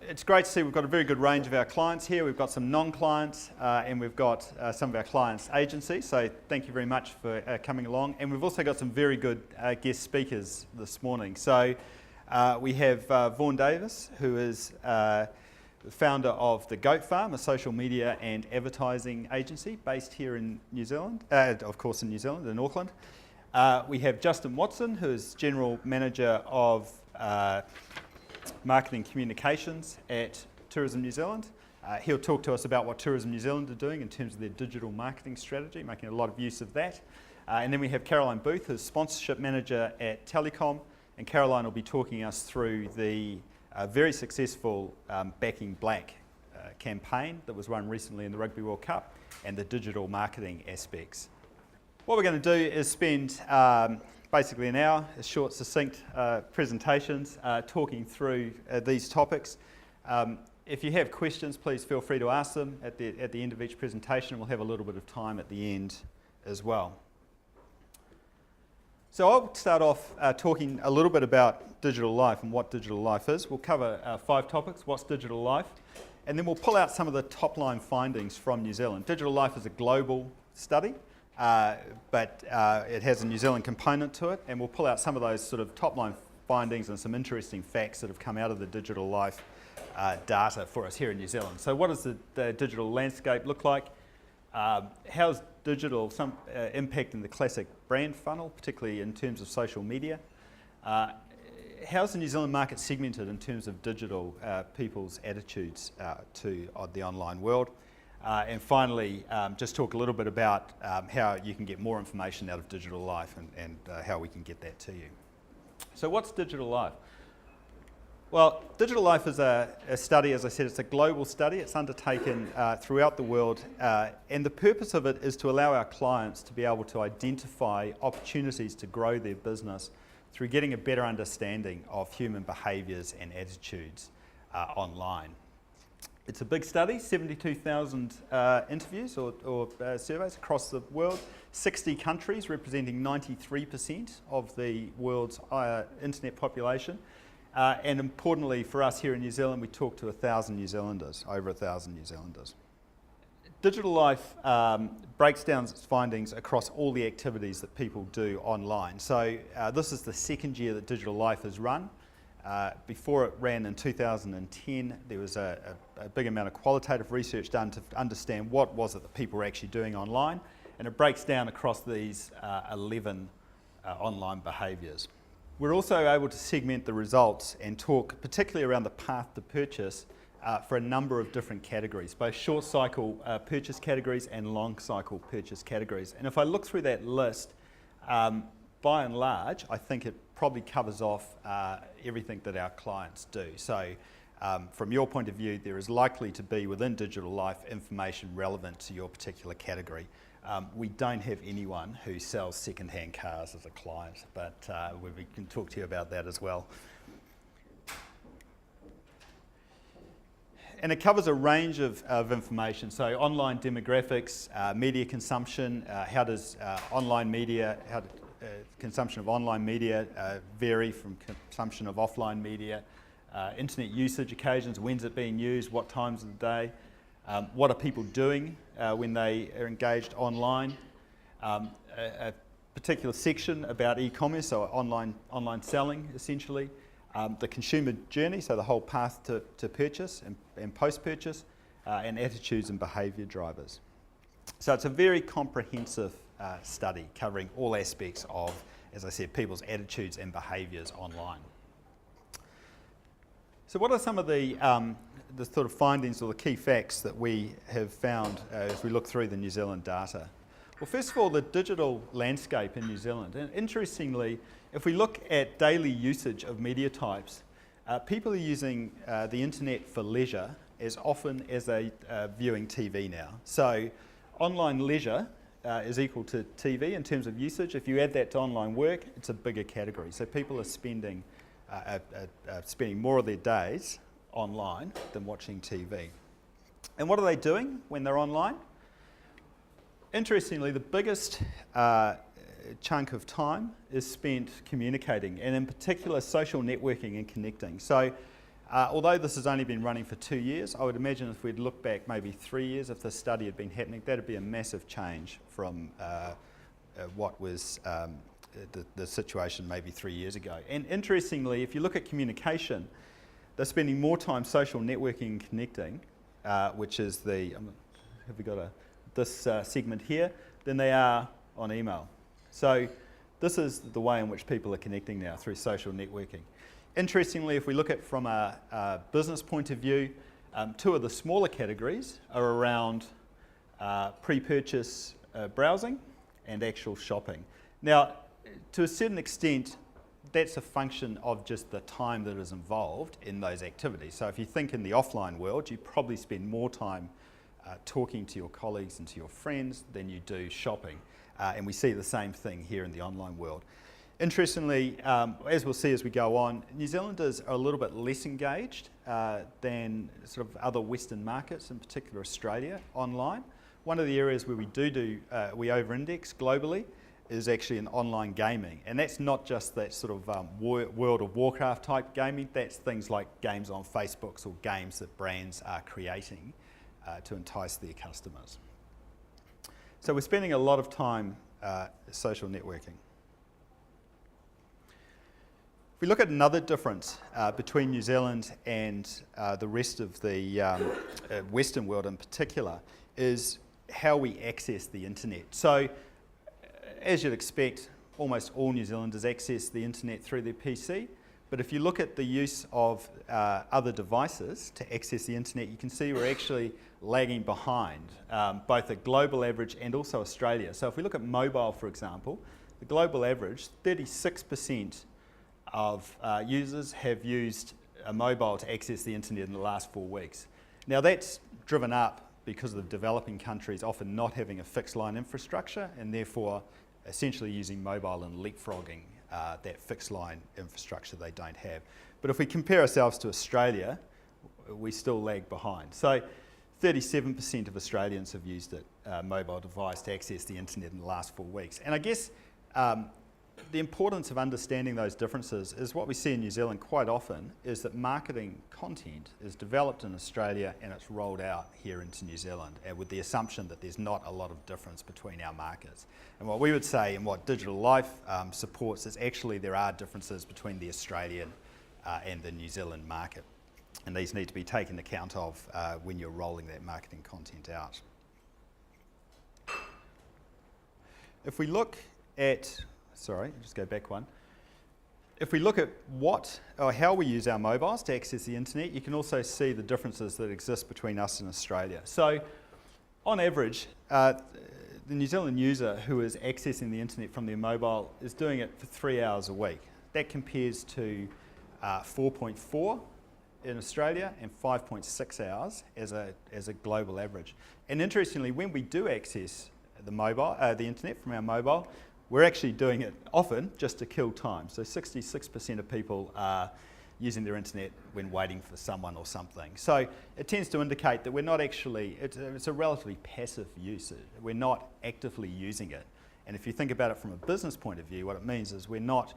it's great to see we've got a very good range of our clients here. We've got some non-clients and we've got some of our clients' agencies, so thank you very much for coming along. And we've also got some very good guest speakers this morning. So we have Vaughan Davis, who is the founder of The Goat Farm, a social media and advertising agency based here in New Zealand, of course in New Zealand, in Auckland. We have Justin Watson, who is General Manager of Marketing Communications at Tourism New Zealand. He'll talk to us about what Tourism New Zealand are doing in terms of their digital marketing strategy, making a lot of use of that. And then we have Caroline Booth, who's Sponsorship Manager at Telecom, and Caroline will be talking us through the very successful Backing Black campaign that was run recently in the Rugby World Cup and the digital marketing aspects. What we're going to do is spend basically an hour, short, succinct presentations talking through these topics. If you have questions, please feel free to ask them at the end of each presentation, and we'll have a little bit of time at the end as well. So I'll start off talking a little bit about digital life and what digital life is. We'll cover 5 topics: what's digital life, and then we'll pull out some of the top-line findings from New Zealand. Digital life is a global study, but it has a New Zealand component to it, and we'll pull out some of those sort of top-line findings and some interesting facts that have come out of the digital life data for us here in New Zealand. So what does the digital landscape look like? How's digital impacting the classic brand funnel, particularly in terms of social media? How's the New Zealand market segmented in terms of digital people's attitudes to the online world? And finally, just talk a little bit about how you can get more information out of digital life and how we can get that to you. So what's digital life? Well, digital life is a study, as I said, it's a global study. It's undertaken throughout the world, and the purpose of it is to allow our clients to be able to identify opportunities to grow their business through getting a better understanding of human behaviours and attitudes online. It's a big study, 72,000 interviews or surveys across the world, 60 countries representing 93% of the world's internet population. And importantly for us here in New Zealand, we talk to 1,000 New Zealanders, over 1,000 New Zealanders. Digital Life breaks down its findings across all the activities that people do online. So this is the second year that Digital Life has run. Before it ran in 2010, there was a big amount of qualitative research done to understand what was it that people were actually doing online, and it breaks down across these 11 online behaviours. We're also able to segment the results and talk particularly around the path to purchase for a number of different categories, both short cycle purchase categories and long cycle purchase categories. And if I look through that list, by and large, I think it probably covers off everything that our clients do. So from your point of view, there is likely to be within Digital Life information relevant to your particular category. We don't have anyone who sells second-hand cars as a client, but we can talk to you about that as well. And it covers a range of information, so online demographics, media consumption, how does consumption of online media vary from consumption of offline media, internet usage occasions, when's it being used, what times of the day, what are people doing when they are engaged online, a particular section about e-commerce, so online selling essentially, the consumer journey, so the whole path to purchase and post-purchase, and attitudes and behaviour drivers. So it's a very comprehensive study covering all aspects of, as I said, people's attitudes and behaviours online. So what are some of the sort of findings or the key facts that we have found as we look through the New Zealand data? Well, first of all, the digital landscape in New Zealand. And interestingly, if we look at daily usage of media types, people are using the internet for leisure as often as they are viewing TV now. So online leisure is equal to TV in terms of usage. If you add that to online work, it's a bigger category. So people are spending more of their days online than watching TV. And what are they doing when they're online? Interestingly, the biggest chunk of time is spent communicating, and in particular social networking and connecting. So Although this has only been running for 2 years, I would imagine if we'd look back maybe 3 years, if this study had been happening, that'd be a massive change from what was the situation maybe 3 years ago. And interestingly, if you look at communication, they're spending more time social networking and connecting, which is have we got this segment here, than they are on email. So this is the way in which people are connecting now, through social networking. Interestingly, if we look at from a business point of view, two of the smaller categories are around pre-purchase browsing and actual shopping. Now, to a certain extent, that's a function of just the time that is involved in those activities. So if you think in the offline world, you probably spend more time talking to your colleagues and to your friends than you do shopping. And we see the same thing here in the online world. Interestingly, as we'll see as we go on, New Zealanders are a little bit less engaged than sort of other Western markets, in particular Australia, online. One of the areas where we over-index globally is actually in online gaming. And that's not just that sort of World of Warcraft type gaming, that's things like games on Facebooks or games that brands are creating to entice their customers. So we're spending a lot of time social networking. If we look at another difference between New Zealand and the rest of the Western world in particular, is how we access the internet. So, as you'd expect, almost all New Zealanders access the internet through their PC, but if you look at the use of other devices to access the internet, you can see we're actually lagging behind both a global average and also Australia. So if we look at mobile, for example, the global average, 36% of users have used a mobile to access the internet in the last 4 weeks. Now that's driven up because of developing countries often not having a fixed line infrastructure and therefore essentially using mobile and leapfrogging that fixed line infrastructure they don't have. But if we compare ourselves to Australia, we still lag behind. So 37% of Australians have used a mobile device to access the internet in the last 4 weeks. And I guess the importance of understanding those differences is what we see in New Zealand quite often is that marketing content is developed in Australia and it's rolled out here into New Zealand, and with the assumption that there's not a lot of difference between our markets. And what we would say and what Digital Life supports is actually there are differences between the Australian and the New Zealand market, and these need to be taken account of when you're rolling that marketing content out. If we look at just go back one. If we look at how we use our mobiles to access the internet, you can also see the differences that exist between us and Australia. So, on average, the New Zealand user who is accessing the internet from their mobile is doing it for 3 hours a week. That compares to 4.4 in Australia and 5.6 hours as a global average. And interestingly, when we do access the internet from our mobile, we're actually doing it often just to kill time. So 66% of people are using their internet when waiting for someone or something. So it tends to indicate that we're not actually, it's a relatively passive use. We're not actively using it. And if you think about it from a business point of view, what it means is we're not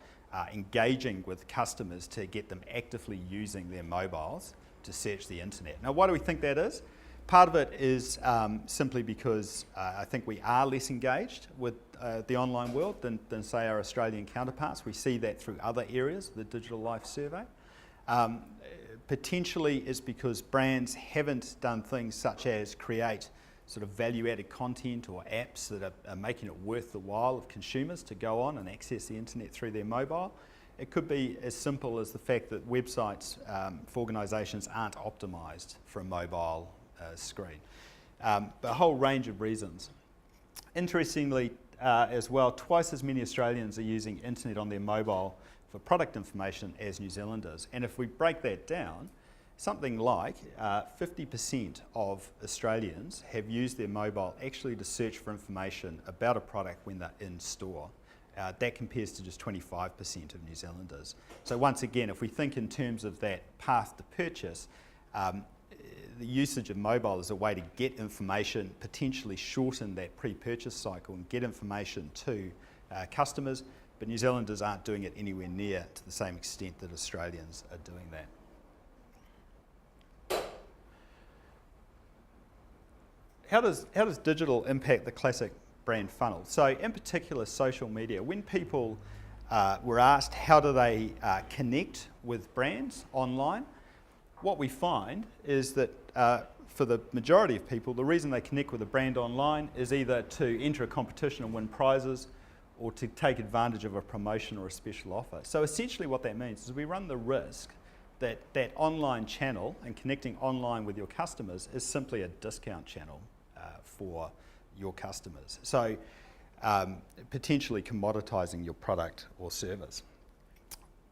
engaging with customers to get them actively using their mobiles to search the internet. Now, why do we think that is? Part of it is simply because I think we are less engaged with the online world than say our Australian counterparts. We see that through other areas of the Digital Life survey. Potentially is because brands haven't done things such as create sort of value-added content or apps that are making it worth the while of consumers to go on and access the internet through their mobile. It could be as simple as the fact that websites for organisations aren't optimised for a mobile screen. But a whole range of reasons. Interestingly as well, twice as many Australians are using internet on their mobile for product information as New Zealanders. And if we break that down, something like 50% of Australians have used their mobile actually to search for information about a product when they're in store. That compares to just 25% of New Zealanders. So once again, if we think in terms of that path to purchase, the usage of mobile as a way to get information, potentially shorten that pre-purchase cycle and get information to customers, but New Zealanders aren't doing it anywhere near to the same extent that Australians are doing that. how does digital impact the classic brand funnel? So in particular, social media. When people were asked how do they connect with brands online, what we find is that for the majority of people, the reason they connect with a brand online is either to enter a competition and win prizes or to take advantage of a promotion or a special offer. So essentially what that means is we run the risk that that online channel and connecting online with your customers is simply a discount channel for your customers. So potentially commoditizing your product or service.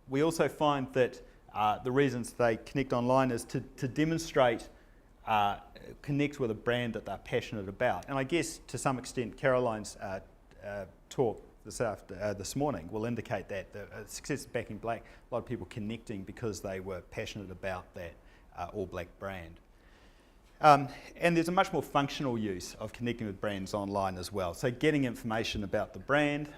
We also find that the reasons they connect online is to demonstrate, connect with a brand that they're passionate about. And I guess to some extent Caroline's talk this morning will indicate that the success of Back in Black, a lot of people connecting because they were passionate about that all black brand. And there's a much more functional use of connecting with brands online as well. So getting information about the brand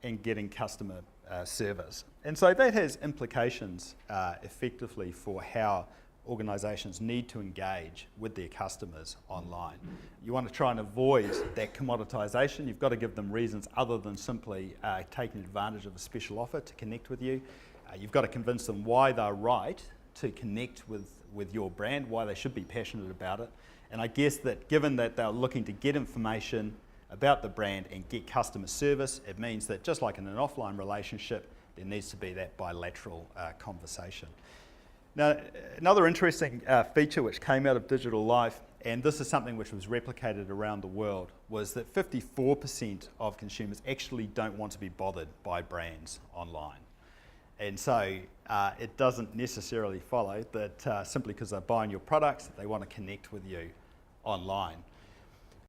and getting customer service. And so that has implications effectively for how organisations need to engage with their customers online. You want to try and avoid that commoditisation. You've got to give them reasons other than simply taking advantage of a special offer to connect with you. You've got to convince them why they're right to connect with your brand, why they should be passionate about it. And I guess that given that they're looking to get information about the brand and get customer service, it means that just like in an offline relationship, there needs to be that bilateral conversation. Now, another interesting feature which came out of Digital Life, and this is something which was replicated around the world, was that 54% of consumers actually don't want to be bothered by brands online. And so it doesn't necessarily follow that simply because they're buying your products, that they want to connect with you online.